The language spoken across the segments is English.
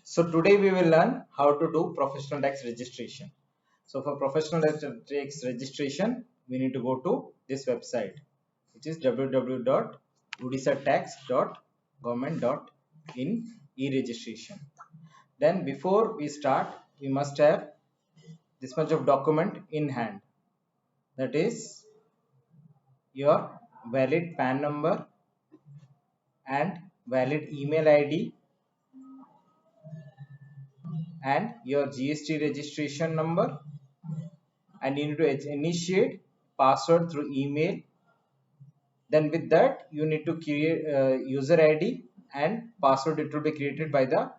So today we will learn how to do professional tax registration. So for professional tax registration, we need to go to this website, which is www.odisatax.government.in e-registration. Then before we start, we must have this much of document in hand. That is your valid PAN number and valid email ID and your GST registration number, and you need to initiate password through email. Then with that you need to create user ID and password. It will be created by the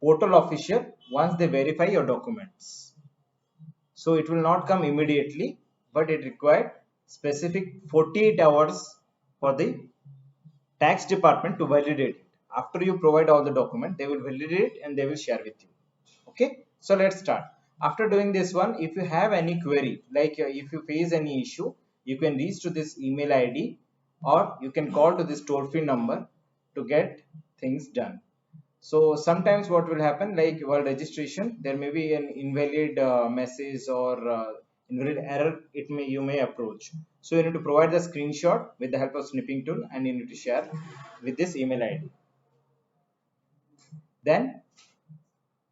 portal official once they verify your documents. So it will not come immediately, but it required specific 48 hours for the tax department to validate it. After you provide all the document, they will validate and they will share with you. Okay, so let's start. After doing this one, if you have any query, like if you face any issue, you can reach to this email ID or you can call to this toll free number to get things done. So sometimes what will happen, like while registration, there may be an invalid message or invalid error. You may approach. So you need to provide the screenshot with the help of snipping tool, and you need to share with this email ID. Then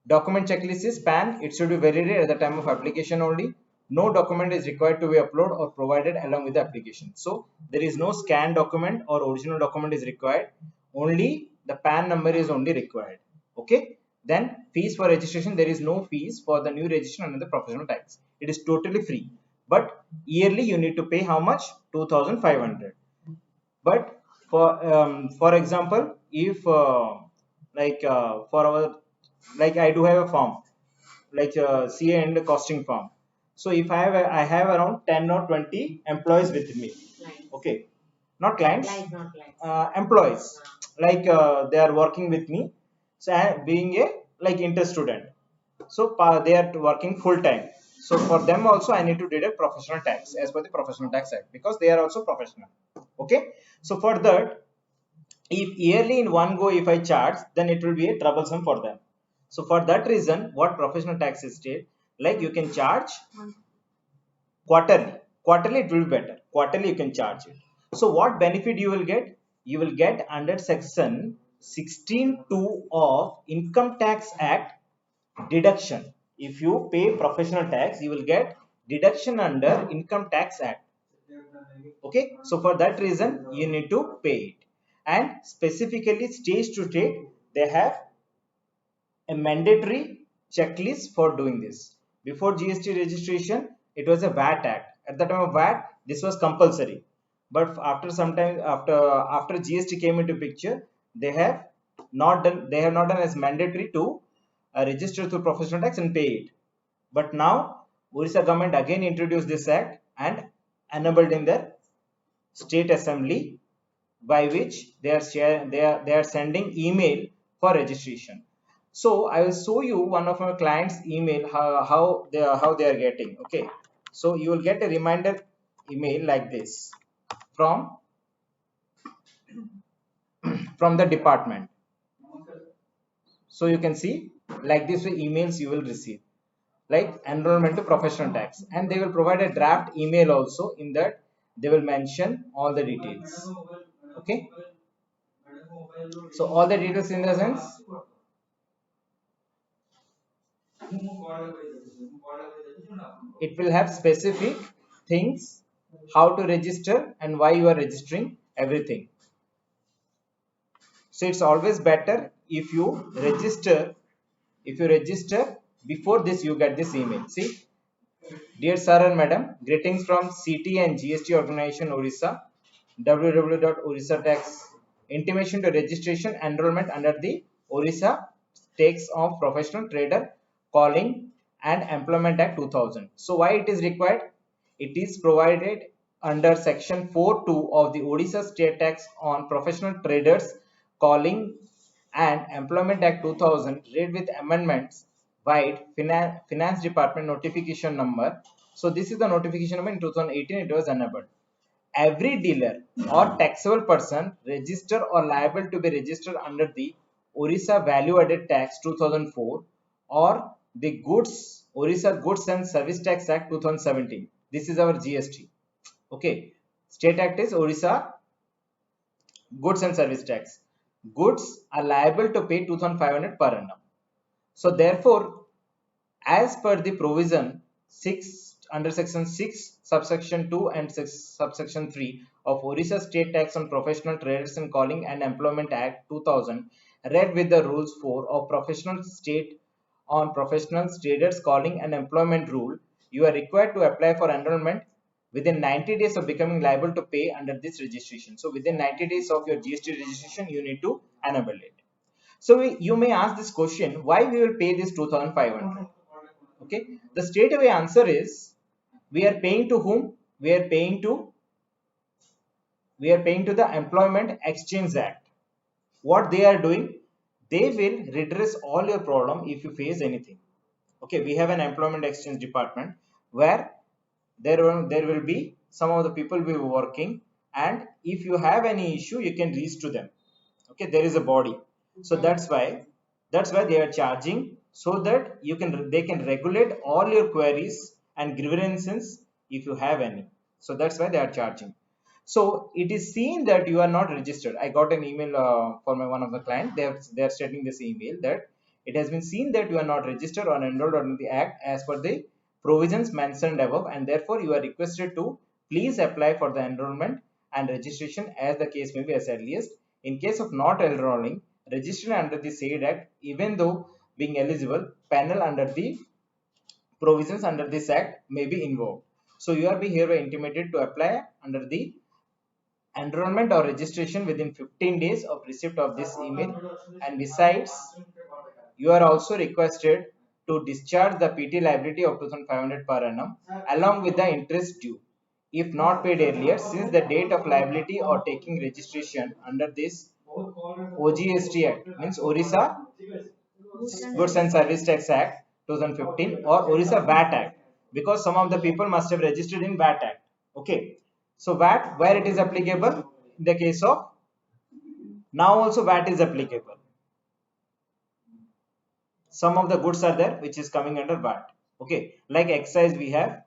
document checklist is PAN. It should be validated at the time of application only. No document is required to be uploaded or provided along with the application. So there is no scan document or original document is required. Only the PAN number is only required. Okay. Then fees for registration. There is no fees for the new registration under the professional tax. It is totally free. But yearly you need to pay how much? 2,500. But for example, if for our, like I do have a form like CA and costing form. So if I have around 10 or 20 employees with me. Okay, not clients, employees, like they are working with me. So being a like inter student, so they are working full time. So for them also I need to deduct professional tax as per the Professional Tax Act, because they are also professional. Okay, so for that, if yearly in one go if I charge, then it will be a troublesome for them. So for that reason, what professional tax is state, like you can charge quarterly. Quarterly it will be better. Quarterly you can charge it. So what benefit you will get? You will get under section 16(2) of Income Tax Act deduction. If you pay professional tax, you will get deduction under Income Tax Act. Okay, so for that reason you need to pay it. And specifically state to state, they have a mandatory checklist for doing this. Before GST registration, it was a VAT act. At the time of VAT, this was compulsory. But after some time, after GST came into picture, they have not done. They have not done as mandatory to register through professional tax and pay it. But now, Odisha government again introduced this act and enabled in their state assembly, by which they are sending email for registration. So I will show you one of my clients email, how they are getting. Okay, so you will get a reminder email like this from from the department. So you can see like this way emails you will receive, like enrollment to professional tax, and they will provide a draft email also. In that they will mention all the details. Okay, so all the details in the sense, it will have specific things, how to register and why you are registering, everything. So it's always better if you register before this, you get this email. See, dear sir and madam, greetings from CT and GST organization Odisha, www.odisatax, intimation to registration enrollment under the Odisha Tax of Professional Trader Calling and Employment Act 2000. So why it is required? It is provided under section 4(2) of the Odisha State Tax on Professional Traders Calling and Employment Act 2000, read with amendments, wide finance department notification number. So this is the notification number. In 2018 it was enabled. Every dealer or taxable person registered or liable to be registered under the Odisha Value Added Tax 2004 or the Odisha Goods and Service Tax Act 2017. This is our GST. Okay. State Act is Odisha Goods and Service Tax. Goods are liable to pay 2,500 per annum. So therefore, as per the provision 6 under section 6 subsection 2 and 6 subsection 3 of Odisha State Tax on Professional Traders and Calling and Employment Act 2000, read with the rules 4 of Professional State on Professional Traders Calling and Employment Rule, you are required to apply for enrollment within 90 days of becoming liable to pay under this registration. So within 90 days of your GST registration, you need to enable it. So you may ask this question, why we will pay this 2,500? Okay, the straightaway answer is, we are paying to whom? We are paying to the Employment Exchange Act. What they are doing, they will redress all your problem if you face anything. Okay, we have an employment exchange department where there will be some of the people will be working, and if you have any issue, you can reach to them. Okay, there is a body, so that's why they are charging, so that they can regulate all your queries and grievances if you have any. So that's why they are charging. So it is seen that you are not registered. I got an email for one of the client. They are stating this email that it has been seen that you are not registered or enrolled under the act as per the provisions mentioned above, and therefore you are requested to please apply for the enrollment and registration as the case may be as earliest. In case of not enrolling, registering under the said act, even though being eligible, panel under the provisions under this act may be invoked. So you are be hereby intimated to apply under the enrollment or registration within 15 days of receipt of this email, and besides, you are also requested to discharge the PT liability of 2,500 per annum along with the interest due if not paid earlier since the date of liability or taking registration under this OGST Act, means Odisha Goods and Service Tax Act 2015 or Odisha VAT Act, because some of the people must have registered in VAT Act. Okay, so VAT, where it is applicable, in the case of now also VAT is applicable. Some of the goods are there which is coming under VAT. Okay, like excise we have,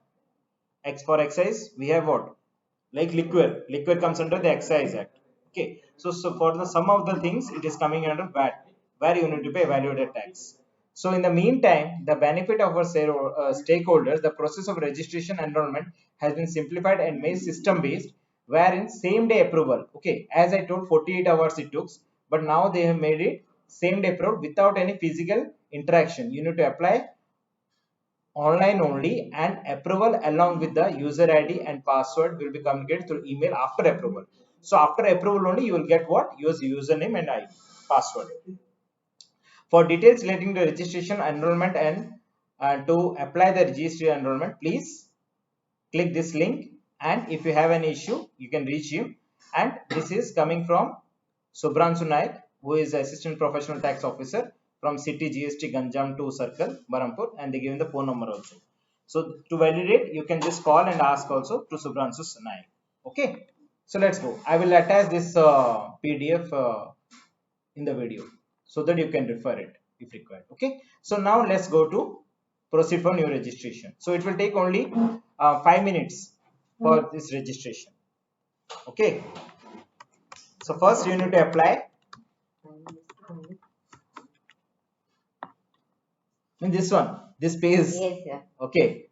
for excise we have what, like liquor comes under the Excise Act. Okay, so for the some of the things it is coming under VAT, where you need to pay value-added tax. So in the meantime, the benefit of our stakeholders, the process of registration enrollment has been simplified and made system based, wherein same day approval. Okay, as I told, 48 hours it took, but now they have made it same day approval without any physical interaction. You need to apply online only, and approval along with the user ID and password will be communicated through email after approval. So after approval only you will get what? Your username and ID, password. For details relating to registration, enrollment, and to apply the registry enrollment, please click this link, and if you have any issue you can reach him. And this is coming from Subhranshu Naik, who is Assistant Professional Tax Officer from City GST Ganjam 2 Circle, Barampur, and they given the phone number also. So to validate, you can just call and ask also to Subhranshu Naik. Okay, so let's go. I will attach this PDF in the video so that you can refer it if required. Okay, so now let's go to proceed for new registration. So it will take only 5 minutes for this registration. Okay, so first you need to apply in this one, this page. Yes, sir. Okay,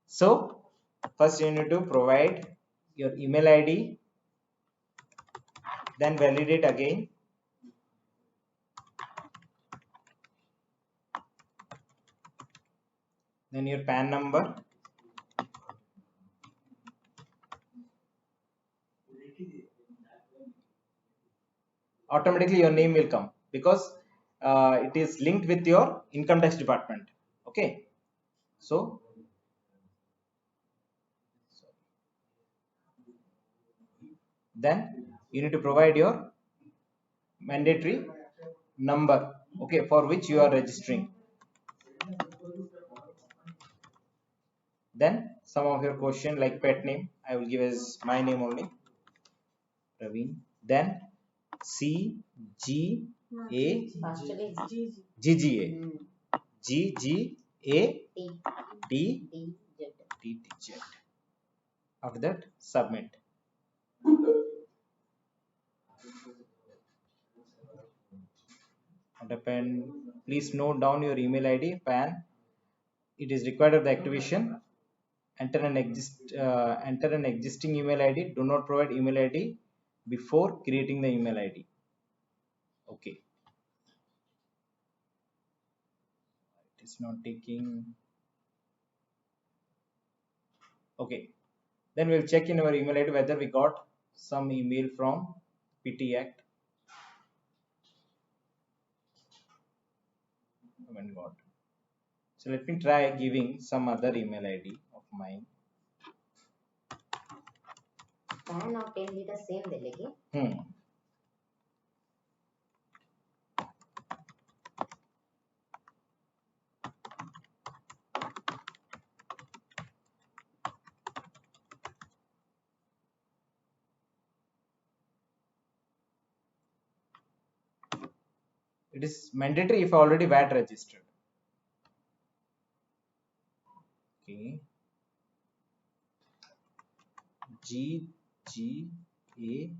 so first you need to provide your email ID, then validate again, then your PAN number, automatically your name will come because it is linked with your income tax department. Okay, so then you need to provide your mandatory number, okay, for which you are registering. Then some of your question like pet name, I will give as my name only, Raveen. Then CG A GGA GGA D Z. After that, submit. Please note down your email ID, PAN. It is required of the activation. Enter an existing email ID. Do not provide email ID before creating the email ID. Okay. It is not taking. Okay. Then we'll check in our email ID whether we got some email from PT Act. Haven't got. So let me try giving some other email ID of mine. PAN of 10 the same delegate. It is mandatory if already VAT registered. Okay. G G A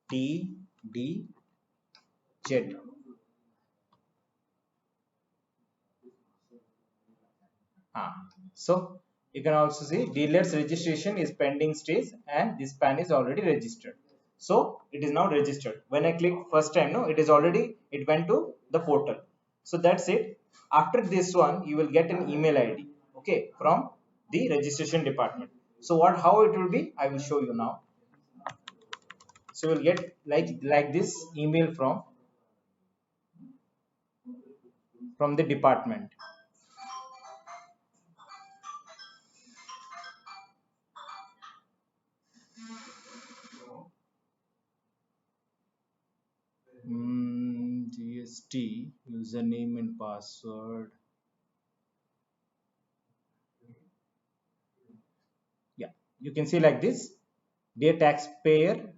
T D Z. So you can also see dealer's registration is pending stage and this PAN is already registered. So it is now registered. When I click first time, no, it went to the portal. So that's it. After this one, you will get an email ID, okay, from the registration department. So how it will be, I will show you now. So you will get like this email from the department. GST username and password. Yeah, you can see like this. Dear taxpayer,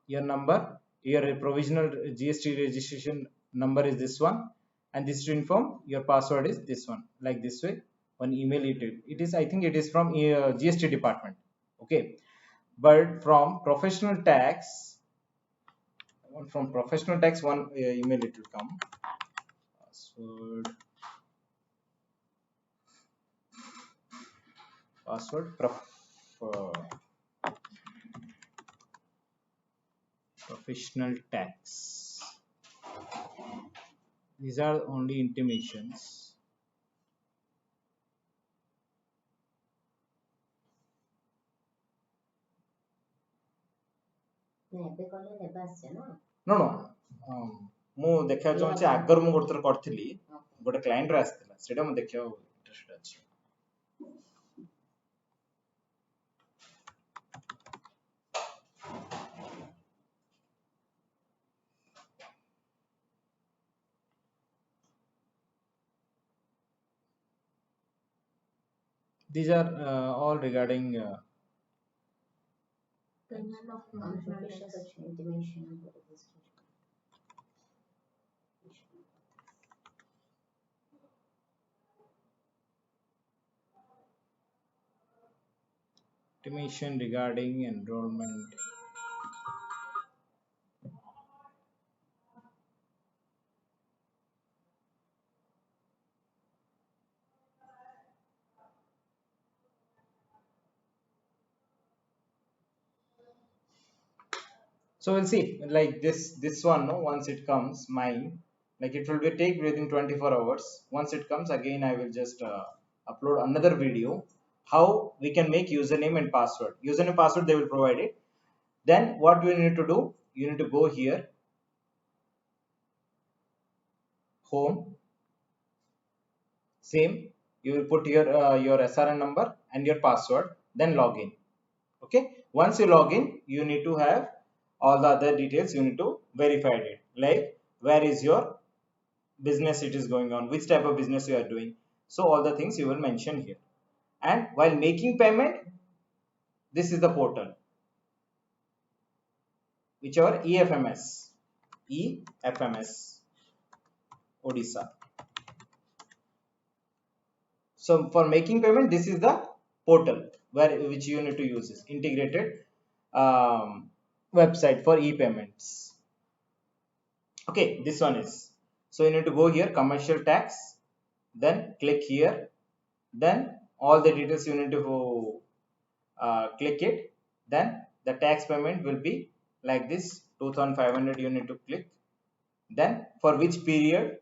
your number, your provisional GST registration number is this one, and this to inform your password is this one, like this way. One email it is, I think it is from GST department. Okay, but from professional tax, one email it will come. Password professional tax. These are only intimations. No. ମୁଁ ଦେଖିବାକୁ ଚାହୁଁଛି ଆଗରୁ ମୁଁ ଗୋଟେ କରିଥିଲି ଗୋଟେ client ର ଆସିଥିଲା ସେଟା ମୁଁ ଦେଖିବାକୁ ଇଣ୍ଟରେଷ୍ଟେଡ ଅଛି. These are all regarding intimation regarding enrollment. So we'll see like this one, no, once it comes mine, like it will be take within 24 hours. Once it comes again, I will just upload another video how we can make username and password. Username password they will provide it. Then what we need to do, you need to go here, home, same, you will put your SRN number and your password, then log in. Okay, once you log in, you need to have all the other details. You need to verify it, like where is your business it is going on, which type of business you are doing. So all the things you will mention here. And while making payment, this is the portal, whichever EFMS Odisha. So for making payment, this is the portal where which you need to use this integrated website for e-payments. Okay, this one is. So you need to go here, commercial tax, then click here, then all the details you need to click it. Then the tax payment will be like this, 2,500 you need to click. Then for which period,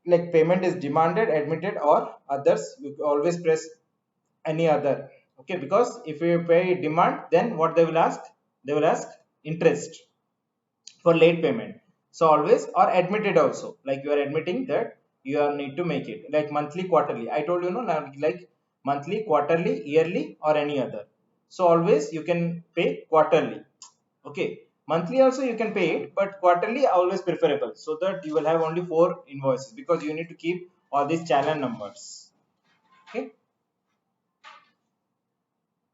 like payment is demanded, admitted, or others, you always press any other. Okay, because if you pay demand, then what they will ask? They will ask interest for late payment. So always, or admitted also, like you are admitting that you are need to make it like monthly, quarterly. I told you, no, like monthly, quarterly, yearly, or any other. So always you can pay quarterly. Okay, monthly also you can pay it, but quarterly always preferable, so that you will have only 4 invoices, because you need to keep all these channel numbers. Okay.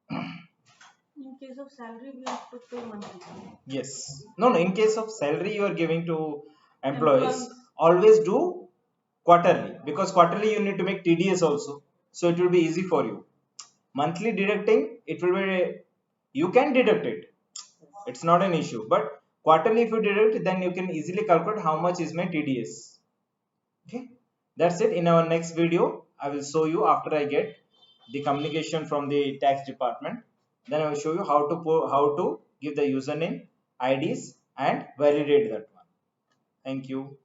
In case of salary, we have to pay monthly. Yes. No, no. In case of salary you are giving to employees, Employees. always do quarterly, because quarterly you need to make TDS also. So it will be easy for you. Monthly deducting, it will be, you can deduct it. It's not an issue. But quarterly if you deduct, then you can easily calculate how much is my TDS. Okay. That's it. In our next video, I will show you after I get the communication from the tax department. Then I will show you how to give the username, IDs, and validate that one. Thank you.